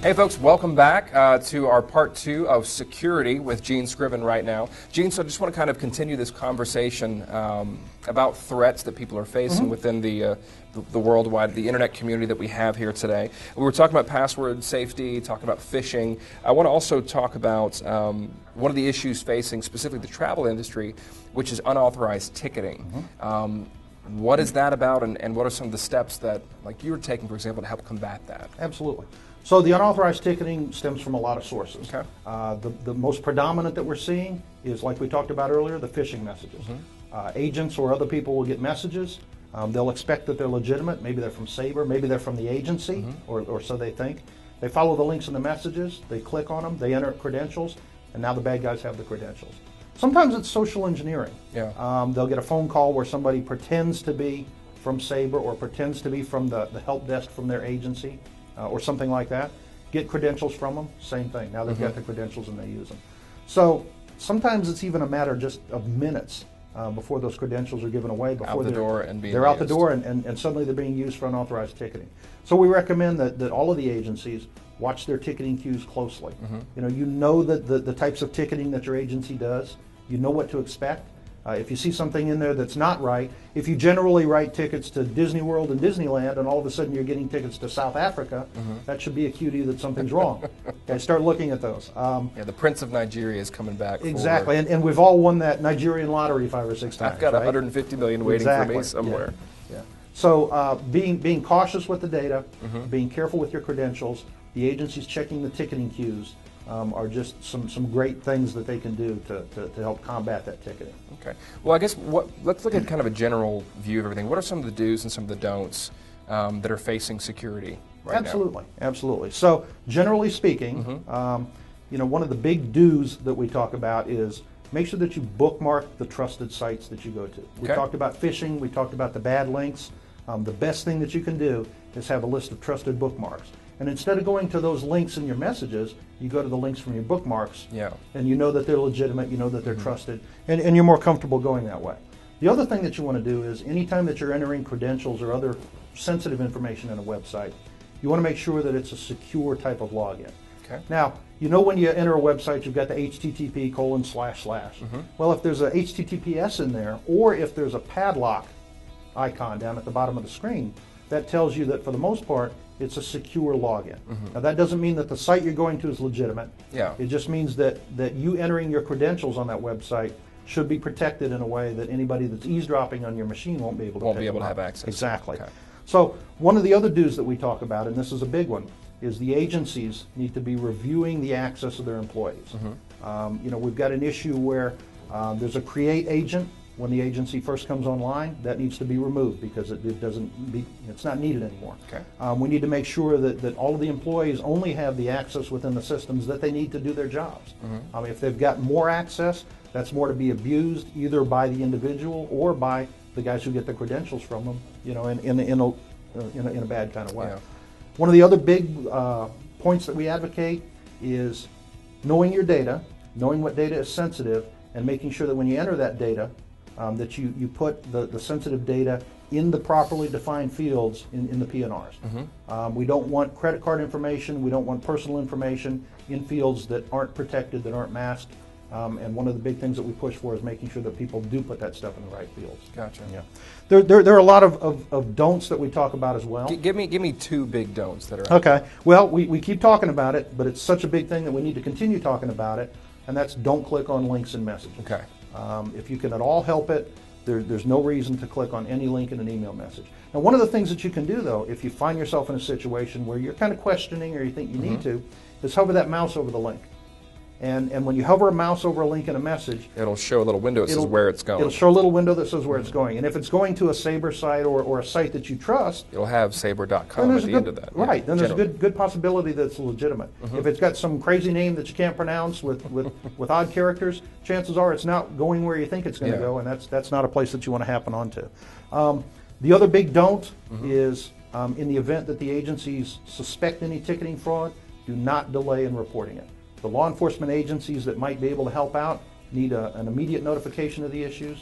Hey folks, welcome back to our part 2 of Security with Gene Scriven right now. Gene, so I just want to kind of continue this conversation about threats that people are facing within the worldwide, the internet community that we have here today. We were talking about password safety, talking about phishing. I want to also talk about one of the issues facing specifically the travel industry, which is unauthorized ticketing. What is that about, and what are some of the steps that, like, you're taking, for example, to help combat that? Absolutely. So the unauthorized ticketing stems from a lot of sources. Okay. The most predominant that we're seeing is, like we talked about earlier, the phishing messages. Agents or other people will get messages. They'll expect that they're legitimate. Maybe they're from Sabre, maybe they're from the agency, or so they think. They follow the links in the messages, they click on them, they enter credentials, and now the bad guys have the credentials. Sometimes it's social engineering. They'll get a phone call where somebody pretends to be from Sabre or pretends to be from the help desk from their agency. Or something like that, get credentials from them, same thing. Now they've got the credentials and they use them. So sometimes it's even a matter just of minutes before those credentials are given away. Before out the door and being They're out the door and suddenly they're being used for unauthorized ticketing. So we recommend that all of the agencies watch their ticketing queues closely. You know that the types of ticketing that your agency does, you know what to expect. If you see something in there that's not right, if you generally write tickets to Disney World and Disneyland and all of a sudden you're getting tickets to South Africa, that should be a cue to you that something's wrong. Okay, start looking at those. Yeah, the Prince of Nigeria is coming back. Exactly, and we've all won that Nigerian lottery 5 or 6 times. I've got 150 million waiting for me somewhere. Yeah. So being cautious with the data, being careful with your credentials, the agencies checking the ticketing queues, are just some great things that they can do to help combat that ticketing. Okay. Well, I guess let's look at kind of a general view of everything. What are some of the do's and some of the don'ts that are facing security right now? Absolutely. So generally speaking, one of the big do's that we talk about is make sure that you bookmark the trusted sites that you go to. We talked about phishing. We talked about the bad links. The best thing that you can do is have a list of trusted bookmarks. And instead of going to those links in your messages, you go to the links from your bookmarks, and you know that they're legitimate, you know that they're trusted, and you're more comfortable going that way. The other thing that you want to do is anytime that you're entering credentials or other sensitive information in a website, you want to make sure that it's a secure type of login. Now, you know when you enter a website, you've got the http://. Well, if there's a HTTPS in there, or if there's a padlock icon down at the bottom of the screen, that tells you that for the most part, it's a secure login. Now that doesn't mean that the site you're going to is legitimate. It just means that you entering your credentials on that website should be protected in a way that anybody that's eavesdropping on your machine won't be able to have access. Exactly. So one of the other do's that we talk about, and this is a big one, is the agencies need to be reviewing the access of their employees. We've got an issue where there's a create agent. When the agency first comes online, that needs to be removed because it's not needed anymore. We need to make sure that all of the employees only have the access within the systems that they need to do their jobs. If they've got more access, that's more to be abused either by the individual or by the guys who get the credentials from them, in a bad kind of way. One of the other big points that we advocate is knowing your data, knowing what data is sensitive, and making sure that when you enter that data, that you put the sensitive data in the properly defined fields in the PNRs. We don't want credit card information, we don't want personal information in fields that aren't protected, that aren't masked. And one of the big things that we push for is making sure that people do put that stuff in the right fields. Gotcha. There are a lot of don'ts that we talk about as well. Give me 2 big don'ts that are okay. Well, we keep talking about it, but it's such a big thing that we need to continue talking about it, and that's don't click on links in messages. If you can at all help it, there's no reason to click on any link in an email message. Now, one of the things that you can do, though, if you find yourself in a situation where you're kind of questioning or you think you need to, is hover that mouse over the link. And when you hover a mouse over a link in a message, it'll show a little window that says where it's going. It'll show a little window that says where it's going. And if it's going to a Sabre site or a site that you trust, it'll have sabre.com at the end of that. Right. Then there's a good possibility that it's legitimate. If it's got some crazy name that you can't pronounce with odd characters, chances are it's not going where you think it's going to go, and that's not a place that you want to happen onto. The other big don't is in the event that the agencies suspect any ticketing fraud, do not delay in reporting it. The law enforcement agencies that might be able to help out need an immediate notification of the issues.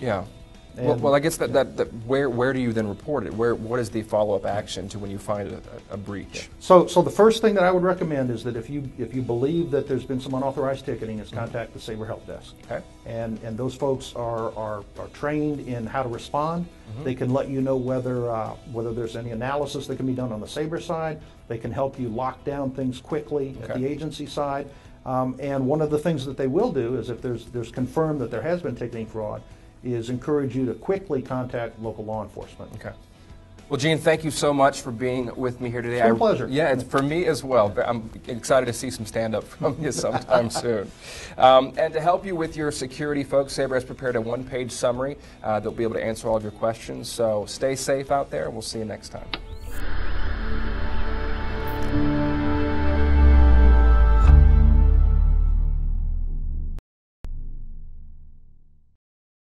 Well, I guess that where do you then report it? What is the follow-up action to when you find a breach? So the first thing that I would recommend is that if you believe that there's been some unauthorized ticketing, is contact the Sabre help desk. Okay. And those folks are trained in how to respond. They can let you know whether there's any analysis that can be done on the Sabre side. They can help you lock down things quickly at the agency side. And one of the things that they will do is if there's confirmed that there has been ticketing fraud, is encourage you to quickly contact local law enforcement. Okay. Well, Gene, thank you so much for being with me here today. It's been a pleasure. Yeah, it's for me as well. I'm excited to see some stand-up from you sometime soon. And to help you with your security, folks, Sabre has prepared a one-page summary that'll be able to answer all of your questions. So stay safe out there, and we'll see you next time.